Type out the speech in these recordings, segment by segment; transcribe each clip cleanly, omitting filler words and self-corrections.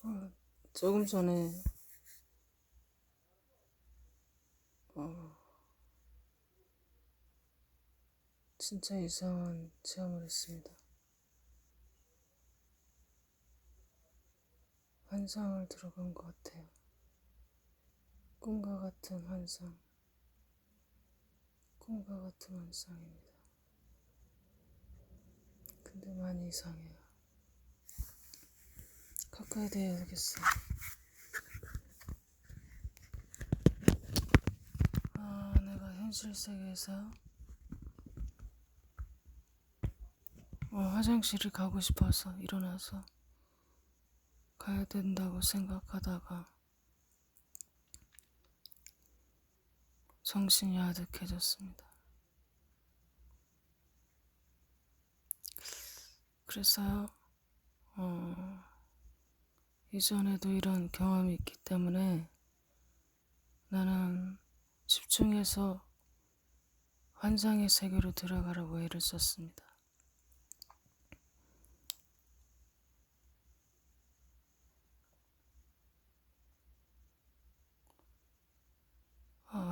어, 조금 전에 어, 진짜 이상한 체험을 했습니다. 환상을 들어간 것 같아요. 꿈과 같은 환상, 꿈과 같은 환상입니다. 근데 많이 이상해요. 가까이 대야 되겠어요. 내가 현실 세계에서 화장실을 가고 싶어서 일어나서 가야 된다고 생각하다가 정신이 아득해졌습니다. 그래서요, 이전에도 이런 경험이 있기 때문에 나는 집중해서 환상의 세계로 들어가라고 애를 썼습니다.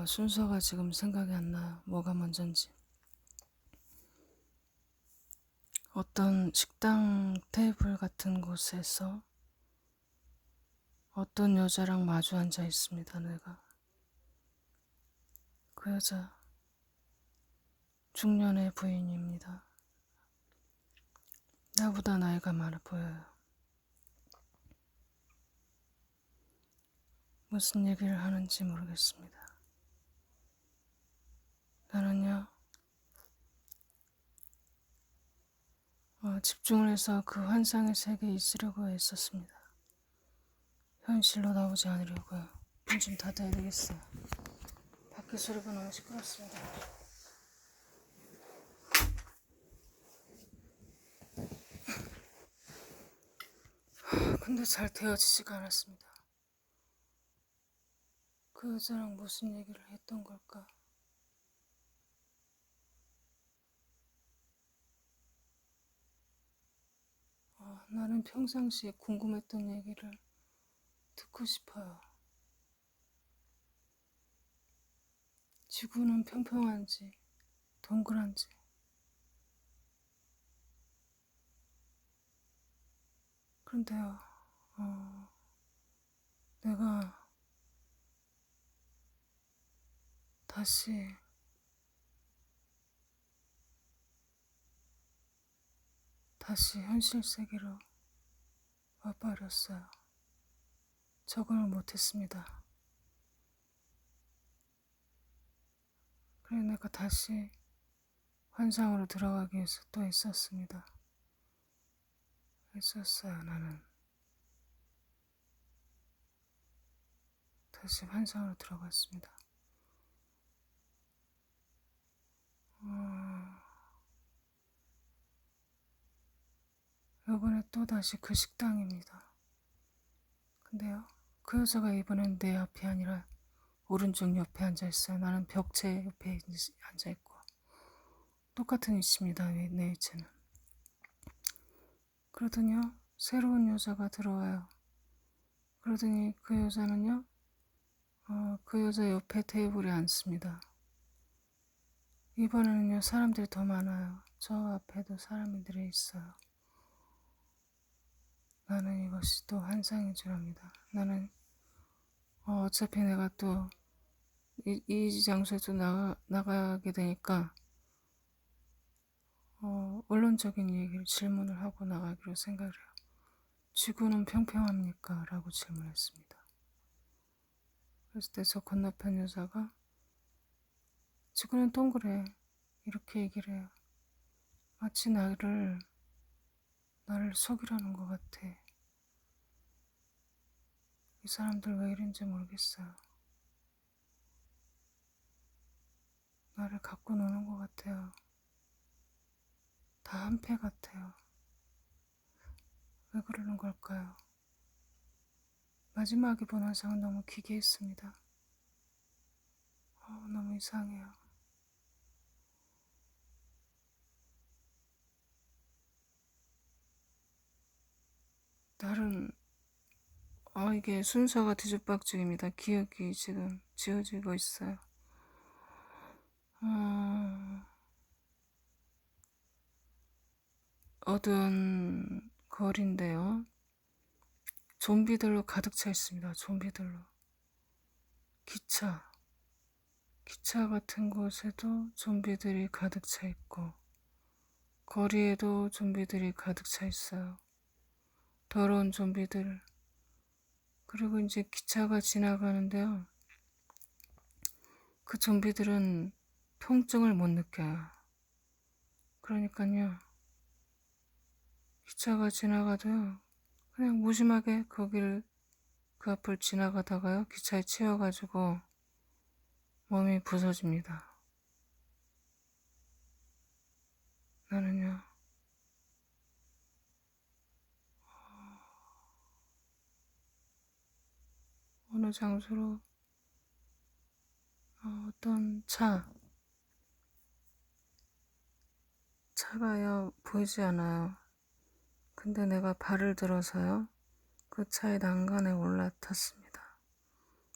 순서가 지금 생각이 안 나요. 뭐가 먼저인지. 어떤 식당 테이블 같은 곳에서 어떤 여자랑 마주 앉아 있습니다, 내가. 그 여자, 중년의 부인입니다. 나보다 나이가 많아 보여요. 무슨 얘기를 하는지 모르겠습니다. 나는요, 집중을 해서 그 환상의 세계에 있으려고 했었습니다. 현실로 나오지 않으려고요. 문 좀 닫아야 되겠어요. 밖에 소리가 너무 시끄럽습니다. 근데 잘 되어지지가 않았습니다. 그 여자랑 무슨 얘기를 했던 걸까? 나는 평상시에 궁금했던 얘기를 듣고 싶어요. 지구는 평평한지, 동그란지. 그런데요, 내가 다시 현실 세계로 와버렸어요. 적응을 못했습니다. 그래 내가 다시 환상으로 들어가기 위해서 또 있었습니다. 있었어요, 나는. 다시 환상으로 들어갔습니다. 이번에 또 다시 그 식당입니다. 근데요, 그 여자가 이번엔 내 앞이 아니라 오른쪽 옆에 앉아있어요. 나는 벽체 옆에 앉아있고. 똑같은 위치입니다, 내 위치는. 그러더니요, 새로운 여자가 들어와요. 그러더니 그 여자는요, 그 여자 옆에 테이블에 앉습니다. 이번에는요, 사람들이 더 많아요. 저 앞에도 사람들이 있어요. 나는 이것이 또 환상인 줄 압니다. 나는 어차피 내가 또 이 장소에 또 나가게 되니까 원론적인 얘기를 질문을 하고 나가기로 생각을 해요. 지구는 평평합니까? 라고 질문했습니다. 그랬을 때 저 건너편 여자가 지구는 동그래 이렇게 얘기를 해요. 마치 나를 속이려는 것 같아. 이 사람들 왜 이런지 모르겠어요. 나를 갖고 노는 것 같아요. 다 한패 같아요. 왜 그러는 걸까요? 마지막에 본 환상은 너무 기괴했습니다. 너무 이상해요. 다른 이게 순서가 뒤죽박죽입니다. 기억이 지금 지워지고 있어요. 어두운 거리인데요. 좀비들로 가득 차 있습니다. 좀비들로. 기차 같은 곳에도 좀비들이 가득 차 있고, 거리에도 좀비들이 가득 차 있어요. 더러운 좀비들. 그리고 이제 기차가 지나가는데요. 그 좀비들은 통증을 못 느껴요. 그러니까요. 기차가 지나가도요. 그냥 무심하게 거기를 그 앞을 지나가다가요. 기차에 치여가지고 몸이 부서집니다. 나는요. 어느 장소로 어떤 차가요 보이지 않아요. 근데 내가 발을 들어서요. 그 차의 난간에 올라탔습니다.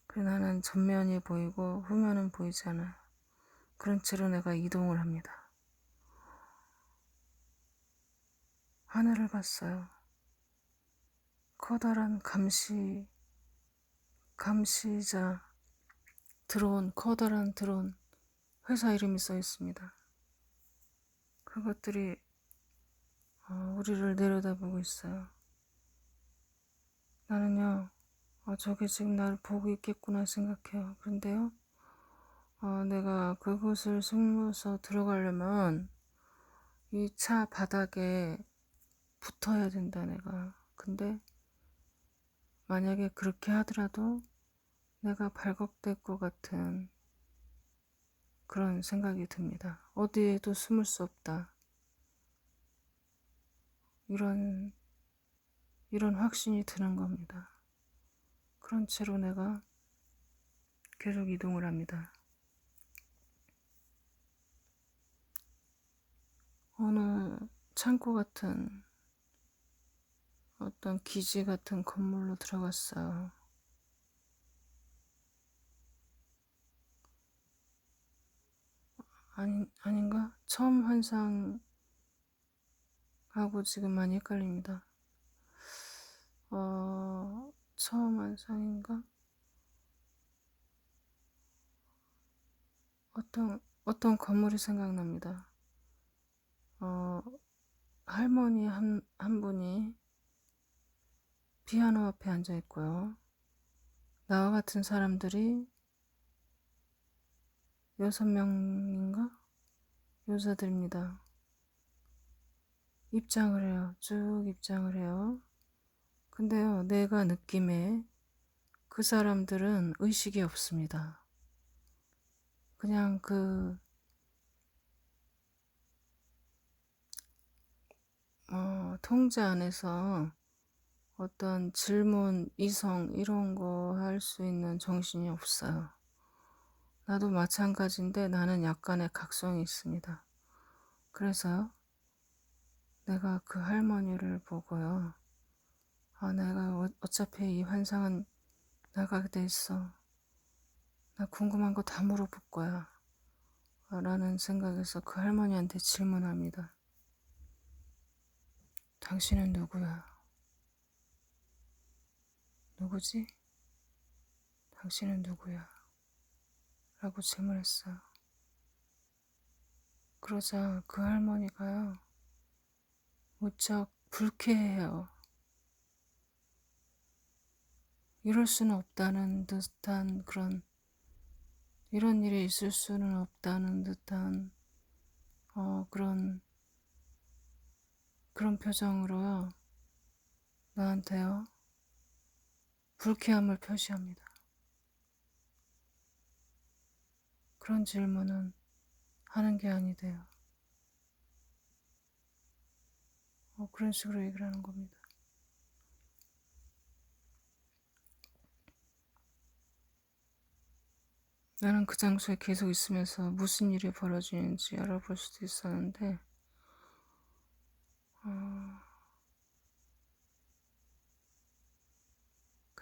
그래서 나는 전면이 보이고 후면은 보이지 않아요. 그런 채로 내가 이동을 합니다. 하늘을 봤어요. 커다란 감시자 드론, 커다란 드론 회사 이름이 써 있습니다. 그것들이 우리를 내려다보고 있어요. 나는요, 저게 지금 나를 보고 있겠구나 생각해요. 그런데요, 내가 그곳을 숨어서 들어가려면 이 차 바닥에 붙어야 된다, 내가. 근데 만약에 그렇게 하더라도 내가 발각될 것 같은 그런 생각이 듭니다. 어디에도 숨을 수 없다. 이런 확신이 드는 겁니다. 그런 채로 내가 계속 이동을 합니다. 어느 창고 같은 어떤 기지 같은 건물로 들어갔어요. 아닌가? 처음 환상하고 지금 많이 헷갈립니다. 처음 환상인가? 어떤 건물이 생각납니다. 할머니 한 분이 피아노 앞에 앉아 있고요. 나와 같은 사람들이 6명인가? 여자들입니다. 입장을 해요. 쭉 입장을 해요. 근데요, 내가 느낌에 그 사람들은 의식이 없습니다. 그냥 통제 안에서 어떤 질문, 이성 이런 거 할 수 있는 정신이 없어요. 나도 마찬가지인데 나는 약간의 각성이 있습니다. 그래서요, 내가 그 할머니를 보고요. 내가 어차피 이 환상은 나가게 돼 있어. 나 궁금한 거 다 물어볼 거야. 라는 생각에서 그 할머니한테 질문합니다. 당신은 누구야? 누구지? 당신은 누구야? 라고 질문했어요. 그러자 그 할머니가요, 무척 불쾌해요. 이럴 수는 없다는 듯한 이런 일이 있을 수는 없다는 듯한 그런 표정으로요, 나한테요, 불쾌함을 표시합니다. 그런 질문은 하는 게 아니대요. 그런 식으로 얘기를 하는 겁니다. 나는 그 장소에 계속 있으면서 무슨 일이 벌어지는지 알아볼 수도 있었는데,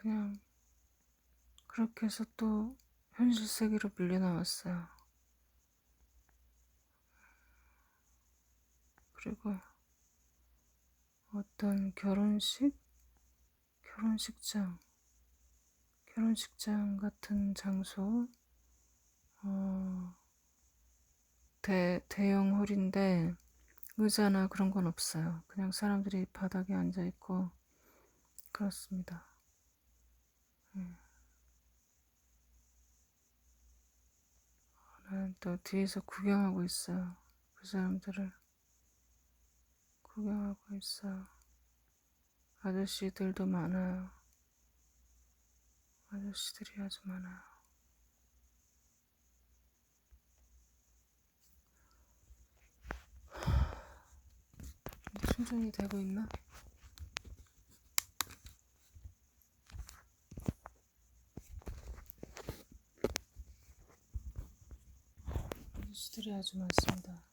그냥 그렇게 해서 또 현실 세계로 밀려 나왔어요. 그리고 어떤 결혼식장 같은 장소, 어, 대형 홀인데 의자나 그런 건 없어요. 그냥 사람들이 바닥에 앉아 있고 그렇습니다. 나는 또 뒤에서 구경하고 있어요. 그 사람들을 구경하고 있어요. 아저씨들도 많아요. 아저씨들이 아주 많아요. 충전이 되고 있나? 아저씨들이 아주 많습니다.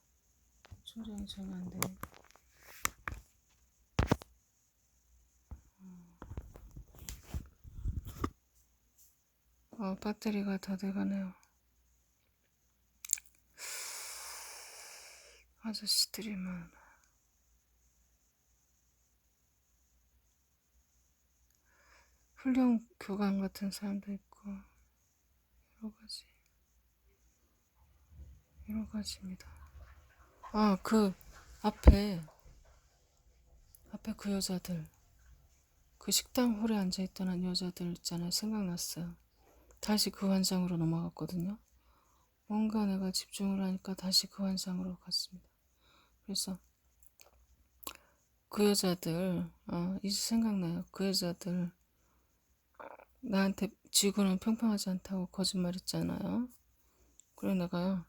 충전이 전혀 안 되네. 배터리가 다 돼가네요. 아저씨들이 많아. 훈련 교관 같은 사람도 있고 여러 가지입니다. 그 앞에 그 여자들, 그 식당 홀에 앉아있던 여자들 있잖아요. 생각났어요. 다시 그 환상으로 넘어갔거든요. 뭔가 내가 집중을 하니까 다시 그 환상으로 갔습니다. 그래서 그 여자들, 이제 생각나요. 그 여자들 나한테 지구는 평평하지 않다고 거짓말했잖아요. 그래 내가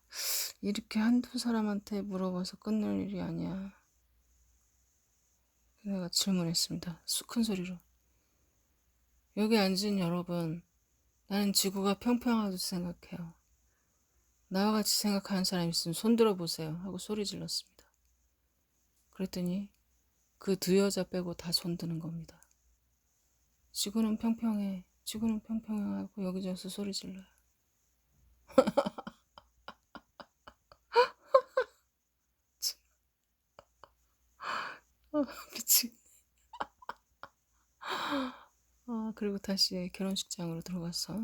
이렇게 한두 사람한테 물어봐서 끝낼 일이 아니야. 내가 질문했습니다. 큰 소리로. 여기 앉은 여러분, 나는 지구가 평평하다고 생각해요. 나와 같이 생각하는 사람 있으면 손 들어보세요. 하고 소리 질렀습니다. 그랬더니 그 두 여자 빼고 다 손 드는 겁니다. 지구는 평평해. 지구는 평평해 하고 여기저기서 소리 질러요. 미치겠네. 그리고 다시 결혼식장으로 들어갔어.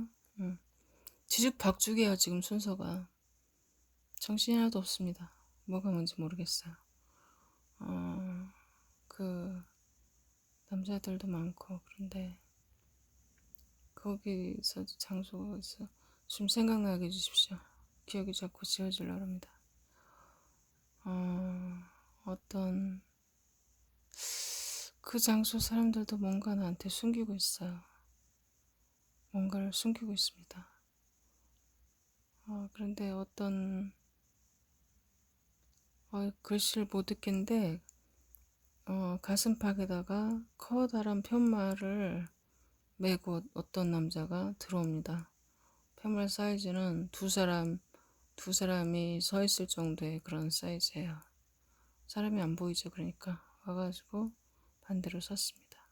뒤죽박죽이에요. 지금 순서가. 정신이 하나도 없습니다. 뭐가 뭔지 모르겠어요. 그 남자들도 많고 그런데 거기서 장소에서 좀 생각나게 해주십시오. 기억이 자꾸 지워지려고 합니다. 어떤 그 장소 사람들도 뭔가 나한테 숨기고 있어요. 뭔가를 숨기고 있습니다. 그런데 어떤 글씨를 못 읽겠는데 가슴팍에다가 커다란 편말을 메고 어떤 남자가 들어옵니다. 편말 사이즈는 두 사람이 서 있을 정도의 그런 사이즈예요. 사람이 안 보이죠. 그러니까 와가지고 반대로 섰습니다.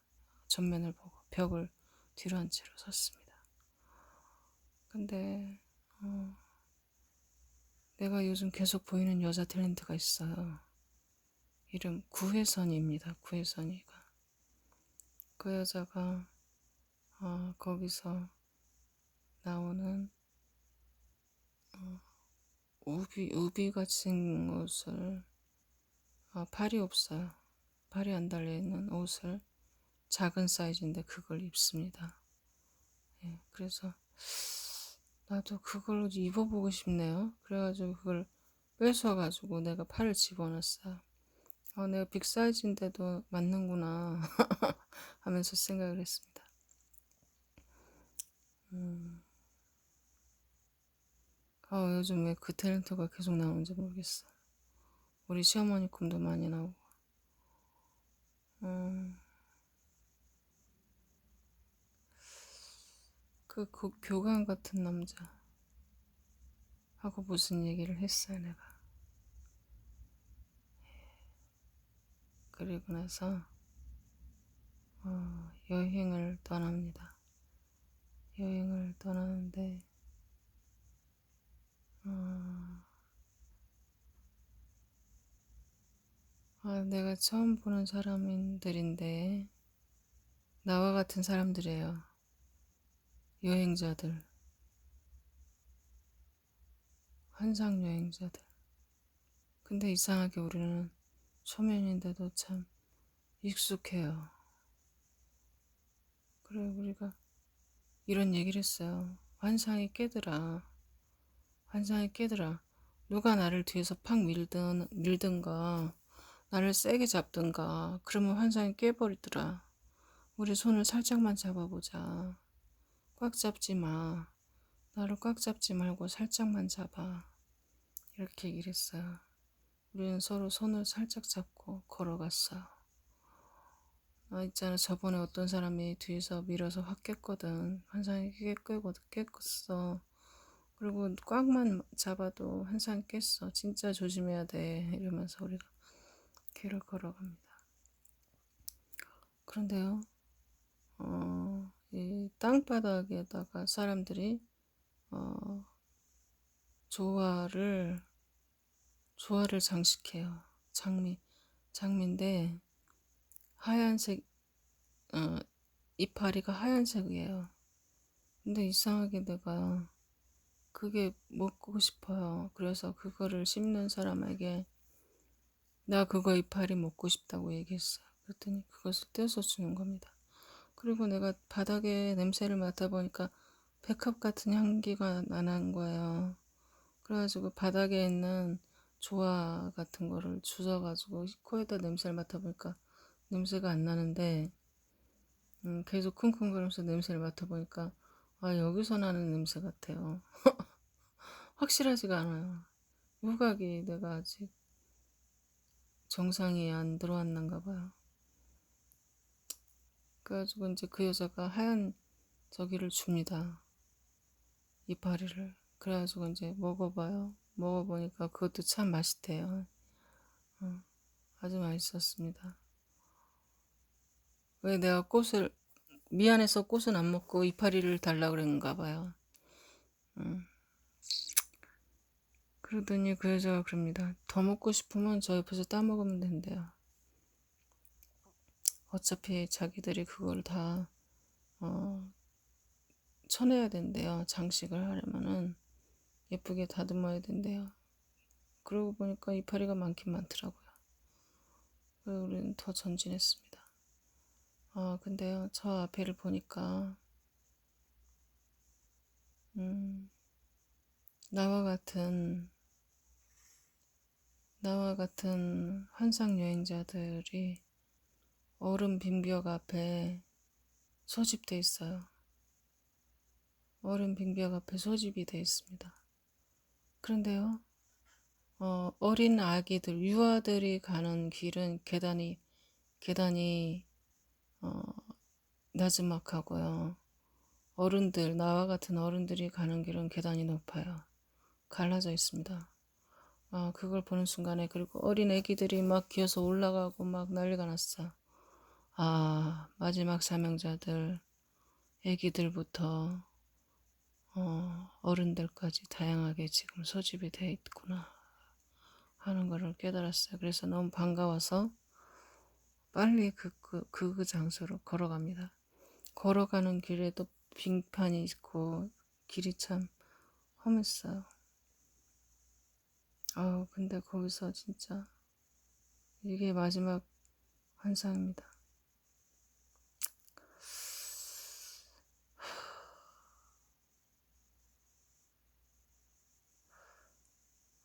전면을 보고 벽을 뒤로 한 채로 섰습니다. 근데 내가 요즘 계속 보이는 여자 탤런트가 있어요. 이름 구혜선입니다. 구혜선이가. 그 여자가 거기서 나오는 우비 같은 옷을 팔이 없어요. 팔이 안 달려있는 옷을 작은 사이즈인데 그걸 입습니다. 예, 그래서 나도 그걸 입어보고 싶네요. 그래가지고 그걸 뺏어가지고 내가 팔을 집어넣었어요. 내가 빅 사이즈인데도 맞는구나 하면서 생각을 했습니다. 요즘 왜 그 탤런트가 계속 나오는지 모르겠어. 우리 시어머니 꿈도 많이 나오고. 그 교감 같은 남자 하고 무슨 얘기를 했어요 내가. 그리고 나서 여행을 떠납니다. 여행을 떠나는데 어, 내가 처음 보는 사람들인데 나와 같은 사람들이에요. 여행자들, 환상 여행자들. 근데 이상하게 우리는 초면인데도 참 익숙해요. 그래, 우리가 이런 얘기를 했어요. 환상이 깨더라. 환상이 깨더라. 누가 나를 뒤에서 팍 밀든가, 나를 세게 잡든가, 그러면 환상이 깨버리더라. 우리 손을 살짝만 잡아보자. 꽉 잡지 마. 나를 꽉 잡지 말고 살짝만 잡아. 이렇게 얘기를 했어요. 우리는 서로 손을 살짝 잡고 걸어갔어요. 있잖아. 저번에 어떤 사람이 뒤에서 밀어서 확 깼거든. 환상이 깼어. 그리고 꽉만 잡아도 환상이 깼어. 진짜 조심해야 돼. 이러면서 우리가 길을 걸어갑니다. 그런데요, 이 땅바닥에다가 사람들이, 조화를 장식해요. 장미인데, 하얀색, 어, 이파리가 하얀색이에요. 근데 이상하게 내가 그게 먹고 싶어요. 그래서 그거를 씹는 사람에게 나 그거 이파리 먹고 싶다고 얘기했어요. 그랬더니 그것을 떼서 주는 겁니다. 그리고 내가 바닥에 냄새를 맡아보니까 백합 같은 향기가 나는 거예요. 그래가지고 바닥에 있는 조화 같은 거를 주워가지고 코에다 냄새를 맡아보니까 냄새가 안 나는데, 계속 쿵쿵거리면서 냄새를 맡아보니까 여기서 나는 냄새 같아요. 확실하지가 않아요. 후각이 내가 아직 정상이 안 들어왔는가 봐요. 그래가지고 이제 그 여자가 하얀 저기를 줍니다. 이파리를. 그래가지고 이제 먹어봐요. 먹어보니까 그것도 참 맛있대요. 아주 맛있었습니다. 왜 내가 미안해서 꽃은 안 먹고 이파리를 달라 그랬는가 봐요. 그러더니 그 여자가 그럽니다. 더 먹고 싶으면 저 옆에서 따먹으면 된대요. 어차피 자기들이 그걸 다 쳐내야 된대요. 장식을 하려면은 예쁘게 다듬어야 된대요. 그러고 보니까 이파리가 많긴 많더라고요. 그래서 우리는 더 전진했습니다. 근데요, 저 앞에를 보니까 나와 같은 환상 여행자들이 얼음 빙벽 앞에 소집돼 있어요. 얼음 빙벽 앞에 소집이 돼 있습니다. 그런데요, 어린 아기들, 유아들이 가는 길은 계단이 나지막하고요. 나와 같은 어른들이 가는 길은 계단이 높아요. 갈라져 있습니다. 그걸 보는 순간에, 그리고 어린 애기들이 막 기어서 올라가고 막 난리가 났어. 마지막 사명자들, 애기들부터 어른들까지 다양하게 지금 소집이 돼 있구나 하는 거를 깨달았어요. 그래서 너무 반가워서 빨리 그 장소로 걸어갑니다. 걸어가는 길에도 빙판이 있고 길이 참 험했어요. 근데 거기서 진짜 이게 마지막 환상입니다.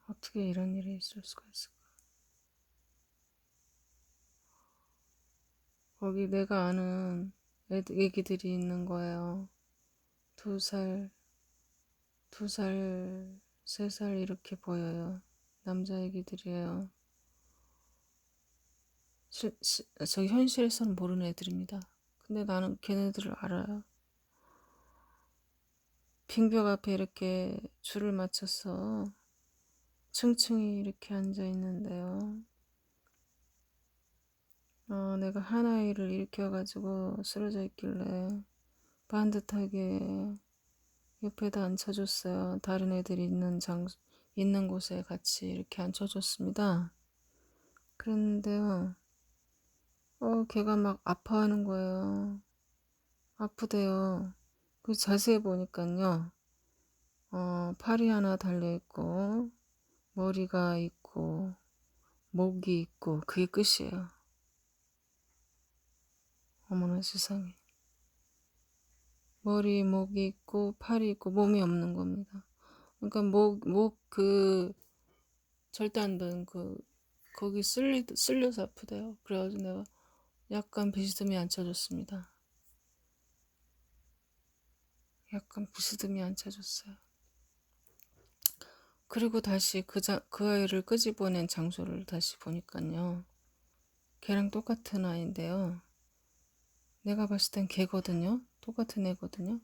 어떻게 이런 일이 있을 수가 있을까? 거기 내가 아는 애기들이 있는 거예요. 2살, 2살, 3살 이렇게 보여요. 남자 애기들이에요. 저 현실에서는 모르는 애들입니다. 근데 나는 걔네들을 알아요. 빙벽 앞에 이렇게 줄을 맞춰서 층층이 이렇게 앉아 있는데요. 내가 하나이를 일으켜가지고 쓰러져 있길래 반듯하게 옆에다 앉혀줬어요. 다른 애들이 있는 곳에 같이 이렇게 앉혀줬습니다. 그랬는데요, 걔가 막 아파하는 거예요. 아프대요. 그 자세히 보니까요, 팔이 하나 달려있고, 머리가 있고, 목이 있고, 그게 끝이에요. 어머나 세상에. 머리, 목이 있고, 팔이 있고, 몸이 없는 겁니다. 그러니까 절단된 거기 쓸려서 아프대요. 그래가지고 내가 약간 비스듬히 앉혀줬습니다. 약간 비스듬히 앉혀줬어요. 그리고 다시 그 아이를 끄집어낸 장소를 다시 보니까요, 걔랑 똑같은 아이인데요, 내가 봤을 땐 걔거든요. 똑같은 애거든요.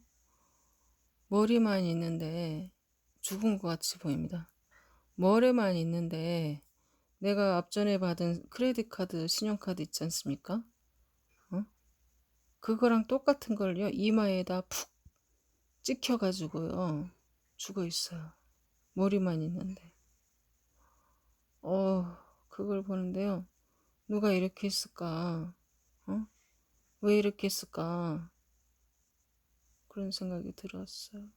머리만 있는데 죽은 것 같이 보입니다. 머리만 있는데 내가 앞전에 받은 크레딧 카드, 신용카드 있지 않습니까? 그거랑 똑같은 걸요, 이마에다 푹 찍혀가지고요, 죽어 있어요. 머리만 있는데. 그걸 보는데요, 누가 이렇게 했을까? 왜 이렇게 했을까? 그런 생각이 들었어요.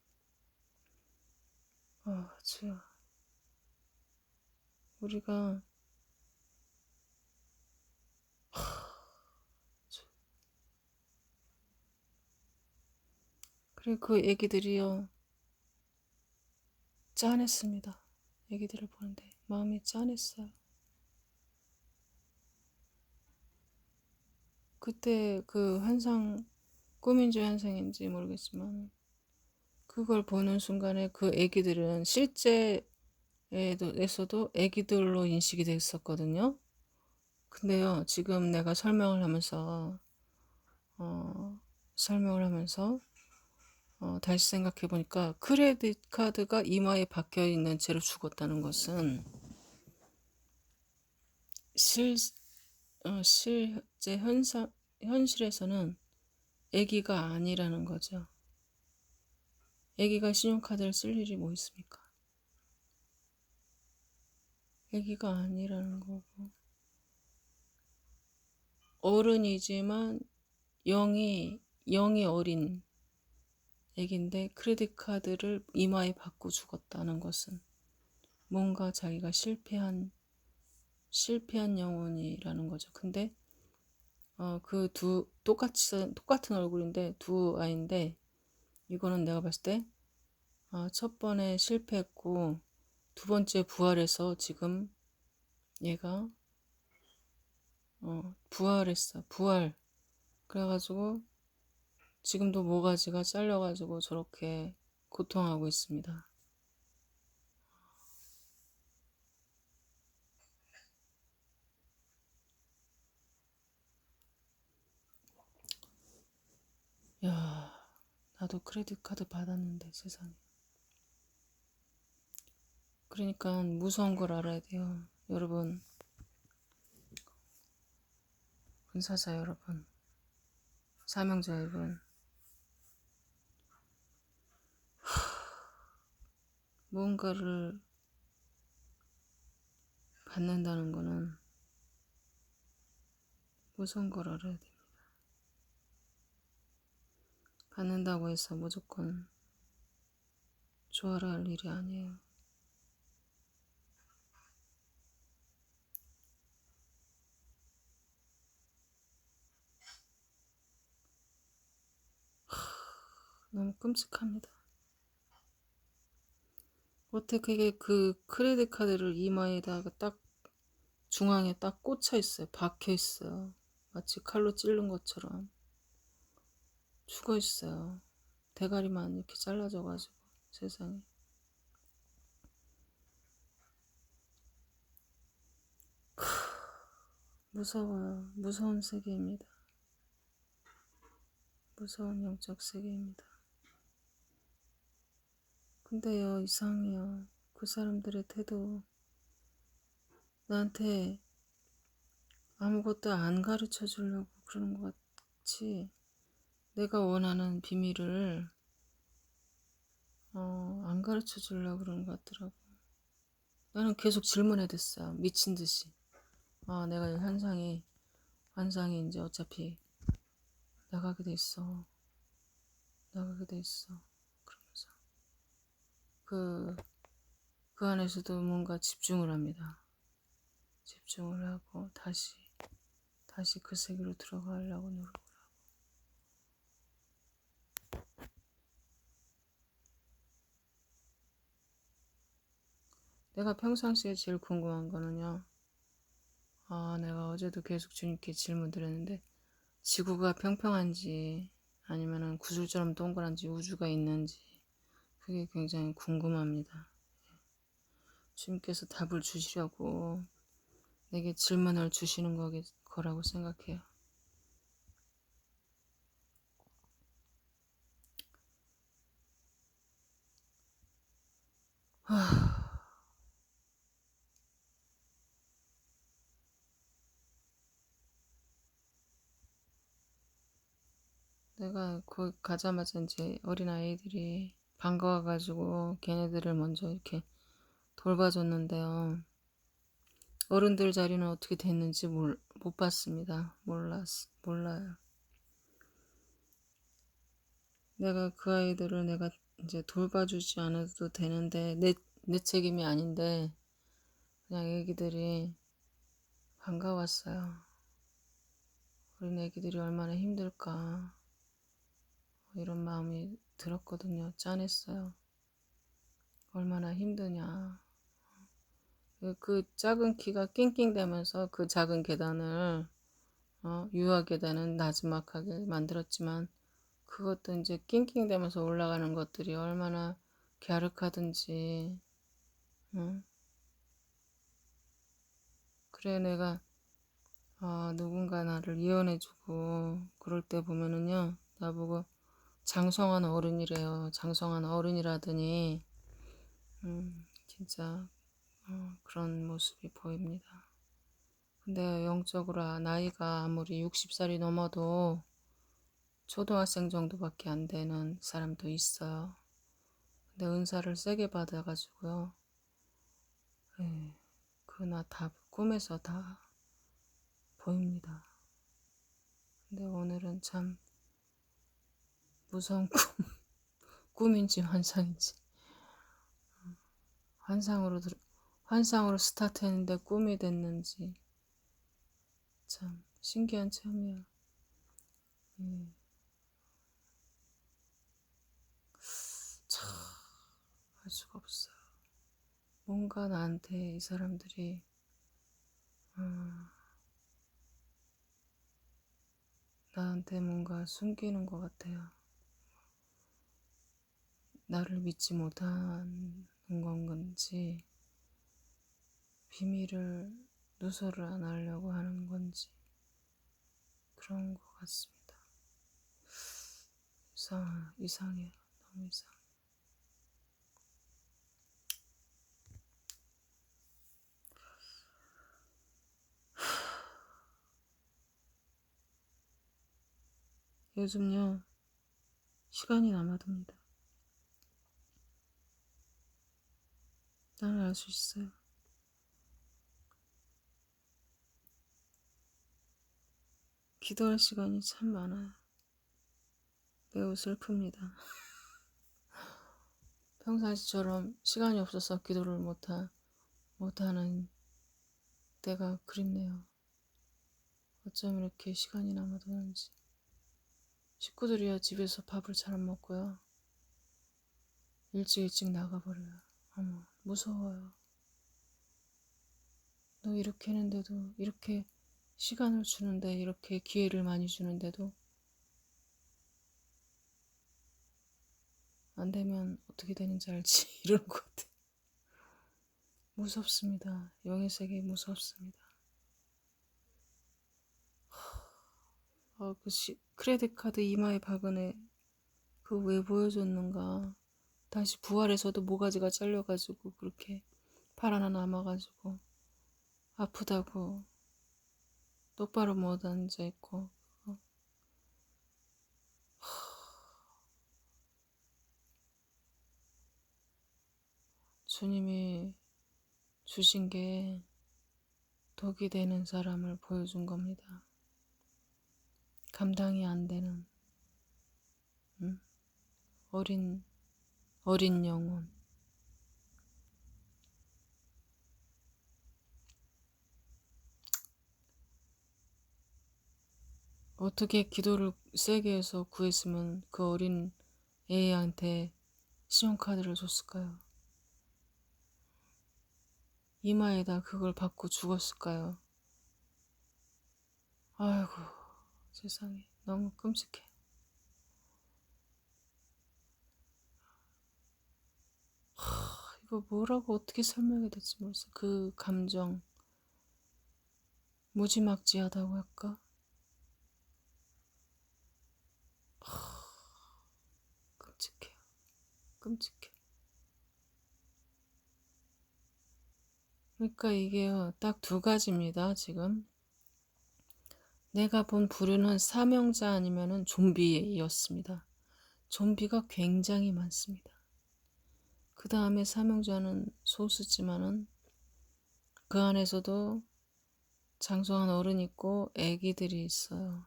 주야. 우리가 그래, 그 애기들이요, 짠했습니다. 애기들을 보는데 마음이 짠했어요. 그때 그 환상, 꿈인지 환상인지 모르겠지만, 그걸 보는 순간에 그 애기들은 실제에서도 애기들로 인식이 됐었거든요. 근데요, 지금 내가 설명을 하면서 다시 생각해 보니까, 크레딧 카드가 이마에 박혀 있는 채로 죽었다는 것은 실제 현실에서는 애기가 아니라는 거죠. 애기가 신용카드를 쓸 일이 뭐 있습니까? 애기가 아니라는 거고, 어른이지만 영이 어린 애기인데 크레딧 카드를 이마에 박고 죽었다는 것은 뭔가 자기가 실패한 영혼이라는 거죠. 근데 그 똑같은 얼굴인데 두 아이인데, 이거는 내가 봤을 때 첫 번에 실패했고 두 번째 부활해서 지금 얘가 부활했어. 그래가지고 지금도 모가지가 잘려가지고 저렇게 고통하고 있습니다. 야, 나도 크레딧 카드 받았는데 세상에. 그러니까 무서운 걸 알아야 돼요. 여러분, 군사자 여러분, 사명자 여러분, 무언가를 받는다는 거는 무서운 걸 알아야 됩니다. 받는다고 해서 무조건 좋아라 할 일이 아니에요. 너무 끔찍합니다. 어떻게 그 크레딧 카드를 이마에다가 딱 중앙에 딱 꽂혀 있어요. 박혀 있어요. 마치 칼로 찌른 것처럼 죽어 있어요. 대가리만 이렇게 잘라져가지고. 세상에. 무서워요. 무서운 세계입니다. 무서운 영적 세계입니다. 근데요, 이상해요. 그 사람들의 태도, 나한테 아무것도 안 가르쳐 주려고 그러는 것 같이 내가 원하는 비밀을 안 가르쳐 주려고 그러는 것 같더라고. 나는 계속 질문해 댔어. 미친 듯이. 내가 환상이 이제 어차피 나가게 돼 있어. 나가게 돼 있어. 그러면서 그, 그 안에서도 뭔가 집중을 합니다. 집중을 하고 다시 그 세계로 들어가려고 노력을 하고. 내가 평상시에 제일 궁금한 거는요. 내가 어제도 계속 주님께 질문 드렸는데 지구가 평평한지 아니면은 구슬처럼 동그란지 우주가 있는지 그게 굉장히 궁금합니다. 주님께서 답을 주시려고 내게 질문을 주시는 거라고 생각해요. 내가 거기 가자마자 이제 어린아이들이 반가워가지고 걔네들을 먼저 이렇게 돌봐줬는데요. 어른들 자리는 어떻게 됐는지 못 봤습니다. 몰라요. 내가 그 아이들을 내가 이제 돌봐주지 않아도 되는데, 내 책임이 아닌데, 그냥 애기들이 반가웠어요. 어린 애기들이 얼마나 힘들까. 이런 마음이 들었거든요. 짠했어요. 얼마나 힘드냐. 그 작은 키가 낑낑대면서 그 작은 계단을 유아 계단은 나지막하게 만들었지만 그것도 이제 낑낑대면서 올라가는 것들이 얼마나 갸륵하든지. 그래 내가 누군가 나를 이혼해주고 그럴 때 보면은요 나보고 장성한 어른이래요. 장성한 어른이라더니 진짜 그런 모습이 보입니다. 근데 영적으로 나이가 아무리 60살이 넘어도 초등학생 정도밖에 안 되는 사람도 있어요. 근데 은사를 세게 받아가지고요. 그나 다 꿈에서 다 보입니다. 근데 오늘은 참 무서운 꿈인지 환상인지 환상으로 스타트했는데 꿈이 됐는지 참 신기한 체험이야. 참 알 수가 없어요. 뭔가 나한테 이 사람들이 나한테 뭔가 숨기는 것 같아요. 나를 믿지 못하는 건지 비밀을 누설을 안 하려고 하는 건지 그런 것 같습니다. 이상해요. 너무 이상해. 요즘요 시간이 남아듭니다. 나는 알 수 있어요. 기도할 시간이 참 많아요. 매우 슬픕니다. 평상시처럼 시간이 없어서 기도를 못하는 때가 그립네요. 어쩜 이렇게 시간이 남아도는지. 식구들이야 집에서 밥을 잘 안 먹고요. 일찍 나가버려요. 어머, 무서워요. 너 이렇게 했는데도, 이렇게 시간을 주는데, 이렇게 기회를 많이 주는데도 안 되면 어떻게 되는지 알지? 이러는 것 같아. 무섭습니다. 영의 세계 무섭습니다. 크레딧 카드 이마에 박은 애, 그 왜 보여줬는가. 다시 부활해서도 모가지가 잘려가지고 그렇게 팔 하나 남아가지고 아프다고 똑바로 못 앉아있고 주님이 주신 게 독이 되는 사람을 보여준 겁니다. 감당이 안 되는 어린 영혼. 어떻게 기도를 세게 해서 구했으면 그 어린 애한테 신용카드를 줬을까요? 이마에다 그걸 받고 죽었을까요? 아이고, 세상에 너무 끔찍해. 이거 뭐라고 어떻게 설명해야 될지 모르겠어. 그 감정, 무지막지하다고 할까? 끔찍해요. 끔찍해. 그러니까 이게요, 딱 두 가지입니다, 지금. 내가 본 부류는 사명자 아니면은 좀비였습니다. 좀비가 굉장히 많습니다. 그 다음에 사명자는 소수지만은 그 안에서도 장성한 어른이 있고 애기들이 있어요.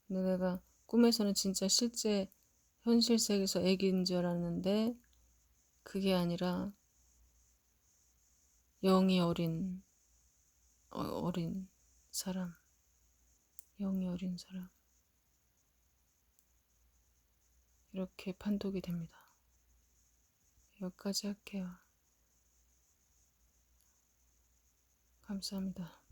근데 내가 꿈에서는 진짜 실제 현실 세계에서 애기인 줄 알았는데 그게 아니라 영이 어린 사람, 영이 어린 사람. 이렇게 판독이 됩니다. 여기까지 할게요. 감사합니다.